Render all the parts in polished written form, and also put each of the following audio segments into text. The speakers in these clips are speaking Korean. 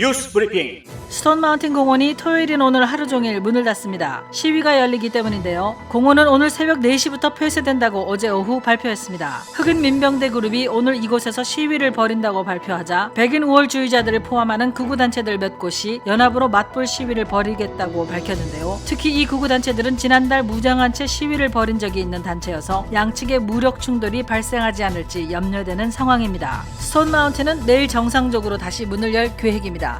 뉴스 브리핑. 스톤마운틴 공원이 토요일인 오늘 하루 종일 문을 닫습니다. 시위가 열리기 때문인데요. 공원은 오늘 새벽 4시부터 폐쇄된다고 어제 오후 발표했습니다. 흑인 민병대 그룹이 오늘 이곳에서 시위를 벌인다고 발표하자 백인 우월주의자들을 포함하는 극우단체들 몇 곳이 연합으로 맞불 시위를 벌이겠다고 밝혔는데요. 특히 이 극우단체들은 지난달 무장한 채 시위를 벌인 적이 있는 단체여서 양측의 무력 충돌이 발생하지 않을지 염려되는 상황입니다. 스톤마운틴은 내일 정상적으로 다시 문을 열 계획입니다.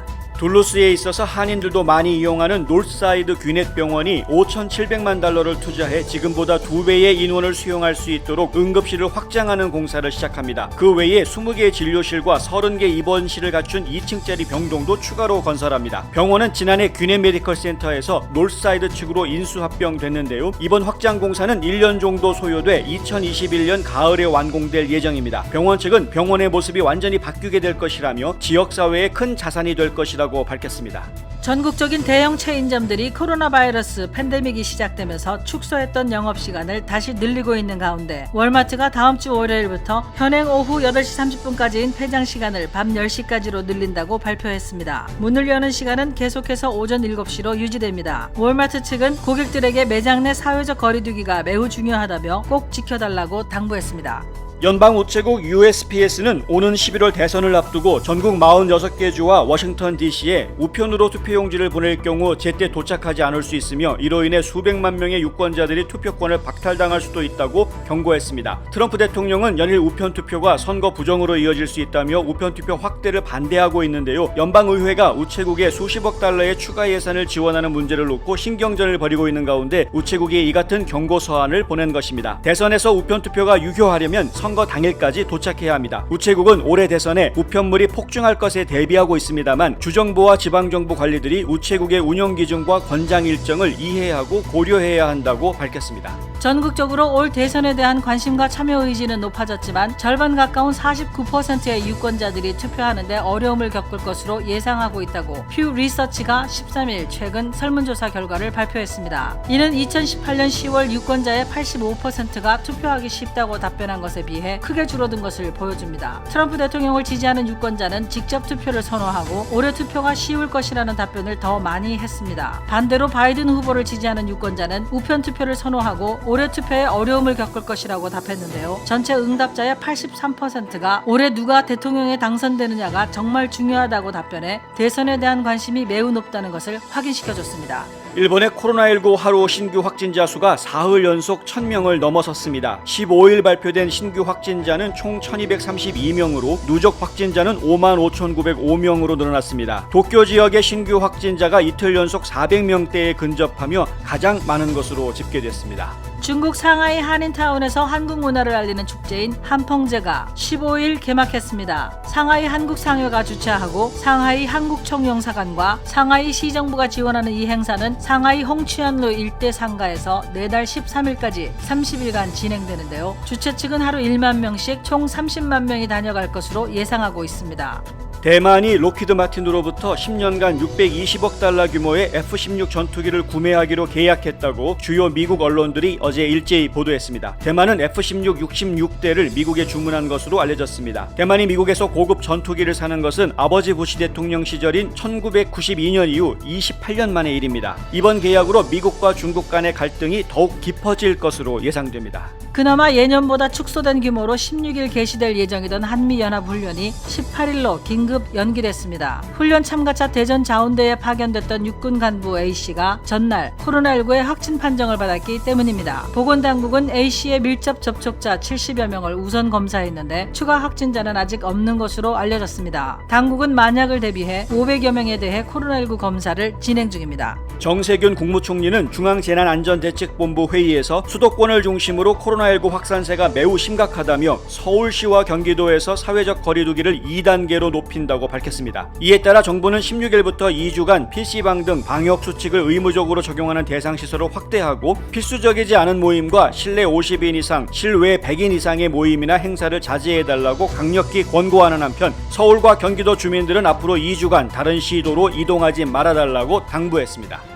둘루스에 있어서 한인들도 많이 이용하는 노스사이드 귀넷 병원이 5,700만 달러를 투자해 지금보다 2배의 인원을 수용할 수 있도록 응급실을 확장하는 공사를 시작합니다. 그 외에 20개의 진료실과 30개 입원실을 갖춘 2층짜리 병동도 추가로 건설합니다. 병원은 지난해 귀넷 메디컬 센터에서 노스사이드 측으로 인수합병됐는데요. 이번 확장 공사는 1년 정도 소요돼 2021년 가을에 완공될 예정입니다. 병원 측은 병원의 모습이 완전히 바뀌게 될 것이라며 지역사회의 큰 자산이 될 것이라고 밝혔습니다. 전국적인 대형 체인점들이 코로나 바이러스 팬데믹이 시작되면서 축소했던 영업시간을 다시 늘리고 있는 가운데 월마트가 다음 주 월요일부터 현행 오후 8시 30분까지인 폐장 시간을 밤 10시까지로 늘린다고 발표했습니다. 문을 여는 시간은 계속해서 오전 7시로 유지됩니다. 월마트 측은 고객들에게 매장 내 사회적 거리두기가 매우 중요하다며 꼭 지켜달라고 당부했습니다. 연방우체국 USPS는 오는 11월 대선을 앞두고 전국 46개 주와 워싱턴 DC에 우편으로 투표용지를 보낼 경우 제때 도착하지 않을 수 있으며 이로 인해 수백만 명의 유권자들이 투표권을 박탈당할 수도 있다고 경고했습니다. 트럼프 대통령은 연일 우편투표가 선거 부정으로 이어질 수 있다며 우편투표 확대를 반대하고 있는데요. 연방의회가 우체국에 수십억 달러의 추가 예산을 지원하는 문제를 놓고 신경전을 벌이고 있는 가운데 우체국이 이 같은 경고 서한을 보낸 것입니다. 대선에서 우편투표가 유효하려면 선거 당일까지 도착해야 합니다. 우체국은 올해 대선에 우편물이 폭증할 것에 대비하고 있습니다만 주정부와 지방정부 관리들이 우체국의 운영 기준과 권장 일정을 이해하고 고려해야 한다고 밝혔습니다. 전국적으로 올 대선에 대한 관심과 참여 의지는 높아졌지만 절반 가까운 49%의 유권자들이 투표하는데 어려움을 겪을 것으로 예상하고 있다고 퓨 리서치가 13일 최근 설문조사 결과를 발표했습니다. 이는 2018년 10월 유권자의 85%가 투표하기 쉽다고 답변한 것에 비해 크게 줄어든 것을 보여줍니다. 트럼프 대통령을 지지하는 유권자는 직접 투표를 선호하고 올해 투표가 쉬울 것이라는 답변을 더 많이 했습니다. 반대로 바이든 후보를 지지하는 유권자는 우편 투표를 선호하고 올해 투표에 어려움을 겪을 것이라고 답했는데요. 전체 응답자의 83%가 올해 누가 대통령에 당선되느냐가 정말 중요하다고 답변해 대선에 대한 관심이 매우 높다는 것을 확인시켜줬습니다. 일본의 코로나19 하루 신규 확진자 수가 사흘 연속 1000명을 넘어섰습니다. 15일 발표된 신규 확진자는 총 1232명으로 누적 확진자는 55,905명으로 늘어났습니다. 도쿄 지역의 신규 확진자가 이틀 연속 400명대에 근접하며 가장 많은 것으로 집계됐습니다. 중국 상하이 한인타운에서 한국 문화를 알리는 축제인 한펑제가 15일 개막했습니다. 상하이 한국상회가 주최하고 상하이 한국총영사관과 상하이 시정부가 지원하는 이 행사는 상하이 홍치안로 일대 상가에서 내달 13일까지 30일간 진행되는데요. 주최 측은 하루 1만 명씩 총 30만 명이 다녀갈 것으로 예상하고 있습니다. 대만이 로키드 마틴으로부터 10년간 620억 달러 규모의 F-16 전투기를 구매하기로 계약했다고 주요 미국 언론들이 어제 일제히 보도했습니다. 대만은 F-16 66대를 미국에 주문한 것으로 알려졌습니다. 대만이 미국에서 고급 전투기를 사는 것은 아버지 부시 대통령 시절인 1992년 이후 28년 만의 일입니다. 이번 계약으로 미국과 중국 간의 갈등이 더욱 깊어질 것으로 예상됩니다. 그나마 예년보다 축소된 규모로 16일 개시될 예정이던 한미연합훈련이 18일로 긴급 연기됐습니다. 훈련 참가차 대전 자운대에 파견됐던 육군 간부 A씨가 전날 코로나19의 확진 판정을 받았기 때문입니다. 보건당국은 A씨의 밀접 접촉자 70여 명을 우선 검사했는데 추가 확진자는 아직 없는 것으로 알려졌습니다. 당국은 만약을 대비해 500여 명에 대해 코로나19 검사를 진행 중입니다. 정세균 국무총리는 중앙재난안전대책본부 회의에서 수도권을 중심으로 코로나19 확산세가 매우 심각하다며 서울시와 경기도에서 사회적 거리두기를 2단계로 높인다고 밝혔습니다. 이에 따라 정부는 16일부터 2주간 PC방 등 방역수칙을 의무적으로 적용하는 대상시설을 확대하고 필수적이지 않은 모임과 실내 50인 이상, 실외 100인 이상의 모임이나 행사를 자제해달라고 강력히 권고하는 한편 서울과 경기도 주민들은 앞으로 2주간 다른 시도로 이동하지 말아달라고 당부했습니다.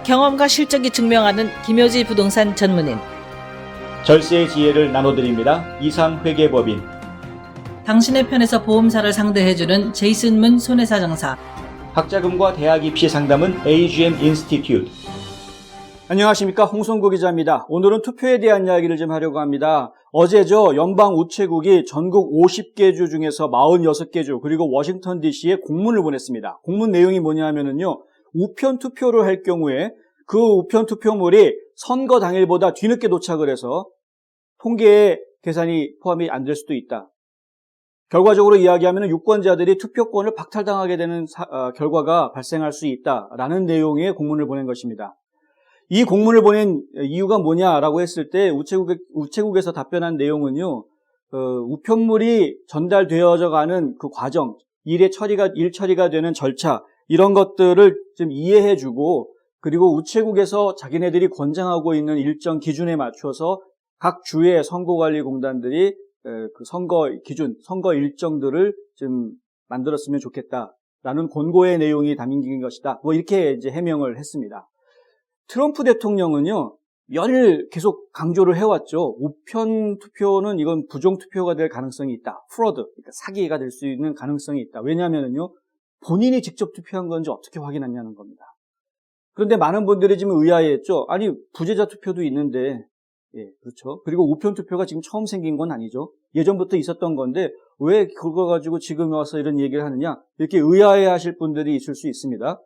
경험과 실적이 증명하는 김효지 부동산 전문인 절세의 지혜를 나눠드립니다. 이상회계법인 당신의 편에서 보험사를 상대해주는 제이슨 문 손해사정사. 학자금과 대학 입시 상담은 AGM 인스티튜트. 안녕하십니까, 홍성구 기자입니다. 오늘은 투표에 대한 이야기를 좀 하려고 합니다. 어제죠, 연방 우체국이 전국 50개 주 중에서 46개 주 그리고 워싱턴 DC에 공문을 보냈습니다. 공문 내용이 뭐냐 하면은요, 우편 투표를 할 경우에 그 우편 투표물이 선거 당일보다 뒤늦게 도착을 해서 통계에 계산이 포함이 안 될 수도 있다. 결과적으로 이야기하면 유권자들이 투표권을 박탈당하게 되는 결과가 발생할 수 있다라는 내용의 공문을 보낸 것입니다. 이 공문을 보낸 이유가 뭐냐라고 했을 때 우체국에서 답변한 내용은요, 우편물이 전달되어져 가는 그 과정, 일 처리가 되는 절차, 이런 것들을 좀 이해해주고, 그리고 우체국에서 자기네들이 권장하고 있는 일정 기준에 맞춰서 각 주의 선거관리공단들이 그 선거 기준, 선거 일정들을 좀 만들었으면 좋겠다라는 권고의 내용이 담긴 것이다. 뭐 이렇게 이제 해명을 했습니다. 트럼프 대통령은요, 연일 계속 강조를 해왔죠. 우편 투표는 이건 부정 투표가 될 가능성이 있다. 프로드, 그러니까 사기가 될 수 있는 가능성이 있다. 왜냐하면요, 본인이 직접 투표한 건지 어떻게 확인하냐는 겁니다. 그런데 많은 분들이 지금 의아해했죠. 아니, 부재자 투표도 있는데, 예, 그렇죠. 그리고 우편 투표가 지금 처음 생긴 건 아니죠. 예전부터 있었던 건데 왜 그거 가지고 지금 와서 이런 얘기를 하느냐, 이렇게 의아해하실 분들이 있을 수 있습니다.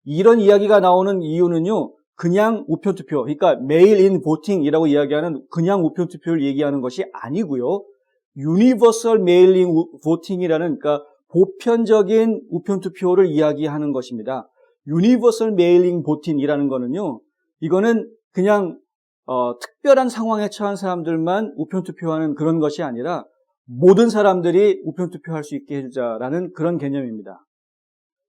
이런 이야기가 나오는 이유는요, 그냥 우편 투표, 그러니까 메일-인 보팅이라고 이야기하는 그냥 우편 투표를 얘기하는 것이 아니고요, 유니버설 메일링 보팅이라는, 그러니까 보편적인 우편 투표를 이야기하는 것입니다. 유니버설 메일링 보팅이라는 거는요, 이거는 그냥 특별한 상황에 처한 사람들만 우편 투표하는 그런 것이 아니라 모든 사람들이 우편 투표할 수 있게 해주자라는 그런 개념입니다.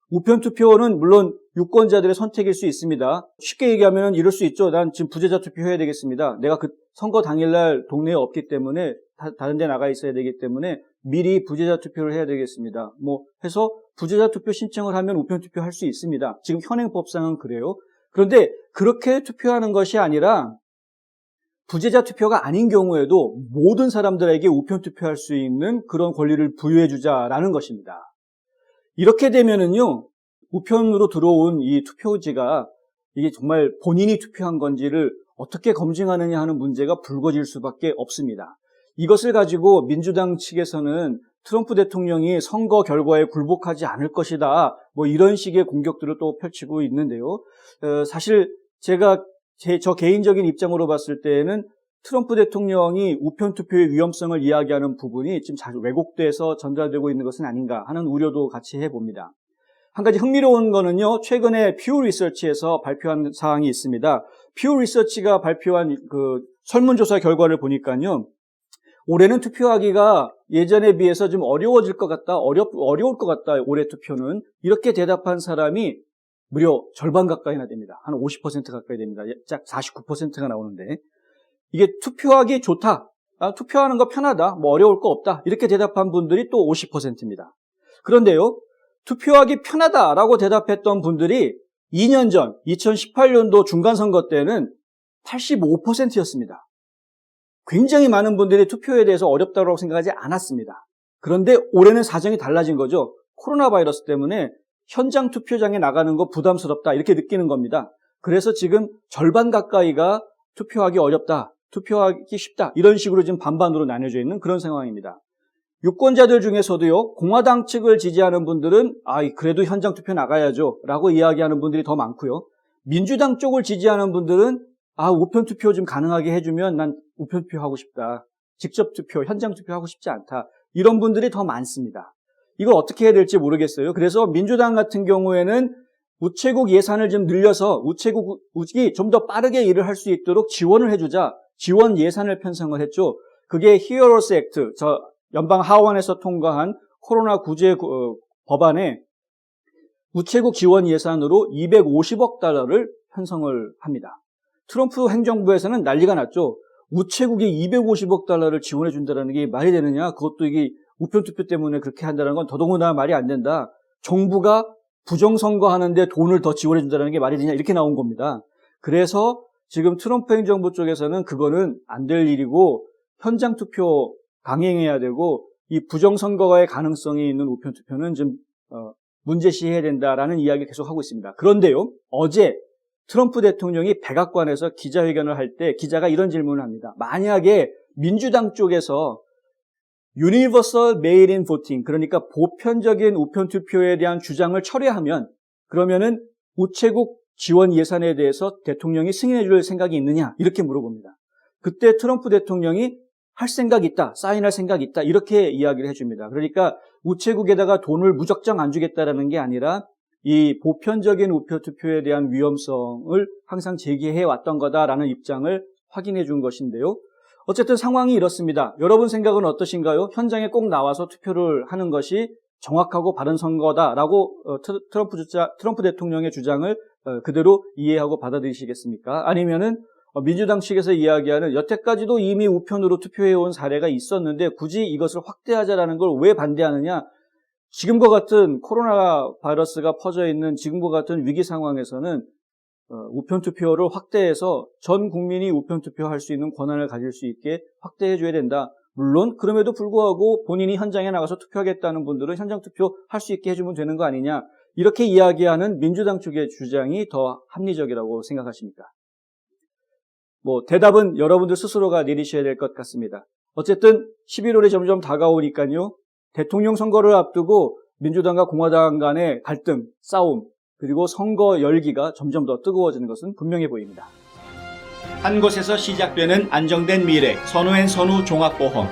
우편 투표는 물론 유권자들의 선택일 수 있습니다. 쉽게 얘기하면 이럴 수 있죠. 난 지금 부재자 투표해야 되겠습니다. 내가 그 선거 당일날 동네에 없기 때문에 다른 데 나가 있어야 되기 때문에 미리 부재자 투표를 해야 되겠습니다. 뭐 해서 부재자 투표 신청을 하면 우편 투표할 수 있습니다. 지금 현행법상은 그래요. 그런데 그렇게 투표하는 것이 아니라 부재자 투표가 아닌 경우에도 모든 사람들에게 우편 투표할 수 있는 그런 권리를 부여해 주자라는 것입니다. 이렇게 되면은요, 우편으로 들어온 이 투표지가 이게 정말 본인이 투표한 건지를 어떻게 검증하느냐 하는 문제가 불거질 수밖에 없습니다. 이것을 가지고 민주당 측에서는 트럼프 대통령이 선거 결과에 굴복하지 않을 것이다, 뭐 이런 식의 공격들을 또 펼치고 있는데요. 사실 저 개인적인 입장으로 봤을 때에는 트럼프 대통령이 우편 투표의 위험성을 이야기하는 부분이 지금 자주 왜곡돼서 전달되고 있는 것은 아닌가 하는 우려도 같이 해봅니다. 한 가지 흥미로운 거는요, 최근에 퓨 리서치에서 발표한 사항이 있습니다. 퓨 리서치가 발표한 그 설문조사 결과를 보니까요, 올해는 투표하기가 예전에 비해서 좀 어려워질 것 같다, 어려울 것 같다, 올해 투표는, 이렇게 대답한 사람이 무려 절반 가까이나 됩니다. 한 50% 가까이 됩니다. 약 49%가 나오는데, 이게 투표하기 좋다, 투표하는 거 편하다, 뭐 어려울 거 없다, 이렇게 대답한 분들이 또 50%입니다. 그런데요, 투표하기 편하다라고 대답했던 분들이 2년 전 2018년도 중간선거 때는 85%였습니다. 굉장히 많은 분들이 투표에 대해서 어렵다고 생각하지 않았습니다. 그런데 올해는 사정이 달라진 거죠. 코로나 바이러스 때문에 현장 투표장에 나가는 거 부담스럽다, 이렇게 느끼는 겁니다. 그래서 지금 절반 가까이가 투표하기 어렵다, 투표하기 쉽다, 이런 식으로 지금 반반으로 나뉘어져 있는 그런 상황입니다. 유권자들 중에서도요, 공화당 측을 지지하는 분들은 그래도 현장 투표 나가야죠 라고 이야기하는 분들이 더 많고요, 민주당 쪽을 지지하는 분들은 우편 투표 좀 가능하게 해주면 난 우편 투표 하고 싶다, 직접 투표, 현장 투표 하고 싶지 않다, 이런 분들이 더 많습니다. 이걸 어떻게 해야 될지 모르겠어요. 그래서 민주당 같은 경우에는 우체국 예산을 좀 늘려서 우체국이 좀 더 빠르게 일을 할 수 있도록 지원을 해주자, 지원 예산을 편성을 했죠. 그게 히어로스 액트, 연방 하원에서 통과한 코로나 구제 법안에 우체국 지원 예산으로 250억 달러를 편성을 합니다. 트럼프 행정부에서는 난리가 났죠. 우체국이 250억 달러를 지원해 준다는 게 말이 되느냐, 그것도 이게 우편투표 때문에 그렇게 한다는 건 더더군다나 말이 안 된다. 정부가 부정선거하는데 돈을 더 지원해 준다는 게 말이 되냐, 이렇게 나온 겁니다. 그래서 지금 트럼프 행정부 쪽에서는 그거는 안 될 일이고 현장 투표 강행해야 되고 이 부정선거의 가능성이 있는 우편투표는 좀 문제시해야 된다라는 이야기를 계속하고 있습니다. 그런데요, 어제 트럼프 대통령이 백악관에서 기자회견을 할 때 기자가 이런 질문을 합니다. 만약에 민주당 쪽에서 Universal Mail-in Voting, 그러니까 보편적인 우편투표에 대한 주장을 철회하면 그러면은 우체국 지원 예산에 대해서 대통령이 승인해 줄 생각이 있느냐 이렇게 물어봅니다. 그때 트럼프 대통령이 할 생각이 있다, 사인할 생각이 있다 이렇게 이야기를 해줍니다. 그러니까 우체국에다가 돈을 무작정 안 주겠다라는 게 아니라 이 보편적인 우편투표에 대한 위험성을 항상 제기해 왔던 거다라는 입장을 확인해 준 것인데요. 어쨌든 상황이 이렇습니다. 여러분 생각은 어떠신가요? 현장에 꼭 나와서 투표를 하는 것이 정확하고 바른 선거다라고 트럼프 대통령의 주장을 그대로 이해하고 받아들이시겠습니까? 아니면은 민주당 측에서 이야기하는 여태까지도 이미 우편으로 투표해온 사례가 있었는데 굳이 이것을 확대하자라는 걸 왜 반대하느냐? 지금과 같은 코로나 바이러스가 퍼져 있는 지금과 같은 위기 상황에서는 우편투표를 확대해서 전 국민이 우편투표할 수 있는 권한을 가질 수 있게 확대해줘야 된다. 물론 그럼에도 불구하고 본인이 현장에 나가서 투표하겠다는 분들은 현장 투표할 수 있게 해주면 되는 거 아니냐. 이렇게 이야기하는 민주당 쪽의 주장이 더 합리적이라고 생각하십니까? 대답은 여러분들 스스로가 내리셔야 될 것 같습니다. 어쨌든 11월이 점점 다가오니까요. 대통령 선거를 앞두고 민주당과 공화당 간의 갈등, 싸움, 그리고 선거 열기가 점점 더 뜨거워지는 것은 분명해 보입니다. 한 곳에서 시작되는 안정된 미래, 선우앤선우 종합보험.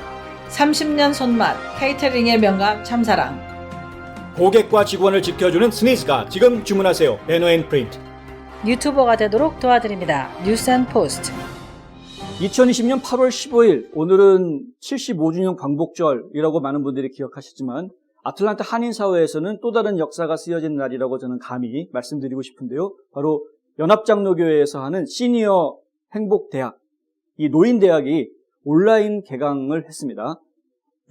30년 손맛, 케이터링의 명가 참사랑. 고객과 직원을 지켜주는 스니즈가 지금 주문하세요. 배너앤프린트. 유튜버가 되도록 도와드립니다. 뉴스앤포스트. 2020년 8월 15일, 오늘은 75주년 광복절이라고 많은 분들이 기억하시지만 아틀란타 한인사회에서는 또 다른 역사가 쓰여진 날이라고 저는 감히 말씀드리고 싶은데요. 바로 연합장로교회에서 하는 시니어 행복대학, 이 노인대학이 온라인 개강을 했습니다.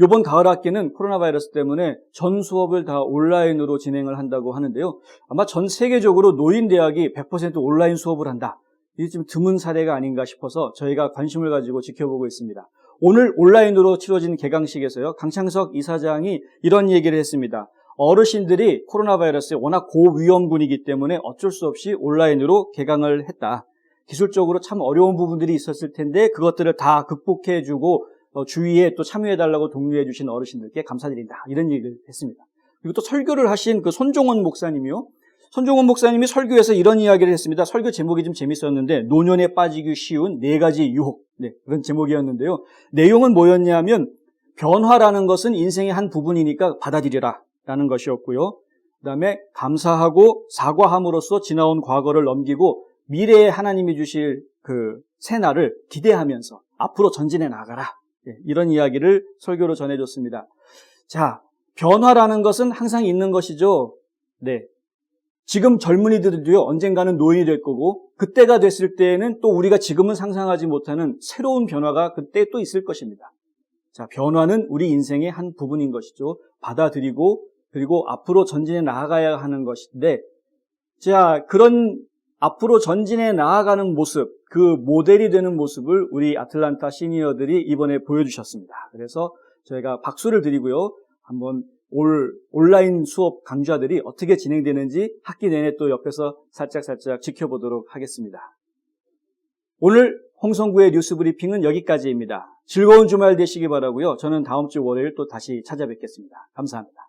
이번 가을 학기는 코로나 바이러스 때문에 전 수업을 다 온라인으로 진행을 한다고 하는데요. 아마 전 세계적으로 노인대학이 100% 온라인 수업을 한다. 이게 좀 드문 사례가 아닌가 싶어서 저희가 관심을 가지고 지켜보고 있습니다. 오늘 온라인으로 치러진 개강식에서요. 강창석 이사장이 이런 얘기를 했습니다. 어르신들이 코로나 바이러스에 워낙 고위험군이기 때문에 어쩔 수 없이 온라인으로 개강을 했다. 기술적으로 참 어려운 부분들이 있었을 텐데 그것들을 다 극복해주고 주위에 또 참여해달라고 독려해 주신 어르신들께 감사드린다. 이런 얘기를 했습니다. 그리고 또 설교를 하신 그 손종원 목사님이요. 손종원 목사님이 설교에서 이런 이야기를 했습니다. 설교 제목이 좀 재밌었는데 노년에 빠지기 쉬운 4가지 유혹. 네, 그런 제목이었는데요. 내용은 뭐였냐면 변화라는 것은 인생의 한 부분이니까 받아들여라 라는 것이었고요. 그다음에 감사하고 사과함으로써 지나온 과거를 넘기고 미래에 하나님이 주실 그 새날을 기대하면서 앞으로 전진해 나가라. 네, 이런 이야기를 설교로 전해줬습니다. 자, 변화라는 것은 항상 있는 것이죠. 네. 지금 젊은이들도요, 언젠가는 노인이 될 거고, 그때가 됐을 때에는 또 우리가 지금은 상상하지 못하는 새로운 변화가 그때 또 있을 것입니다. 자, 변화는 우리 인생의 한 부분인 것이죠. 받아들이고, 그리고 앞으로 전진해 나아가야 하는 것인데, 자, 그런 앞으로 전진해 나아가는 모습, 그 모델이 되는 모습을 우리 아틀란타 시니어들이 이번에 보여주셨습니다. 그래서 저희가 박수를 드리고요. 한번 온라인 수업 강좌들이 어떻게 진행되는지 학기 내내 또 옆에서 살짝 지켜보도록 하겠습니다. 오늘 홍성구의 뉴스 브리핑은 여기까지입니다. 즐거운 주말 되시기 바라고요. 저는 다음 주 월요일 또 다시 찾아뵙겠습니다. 감사합니다.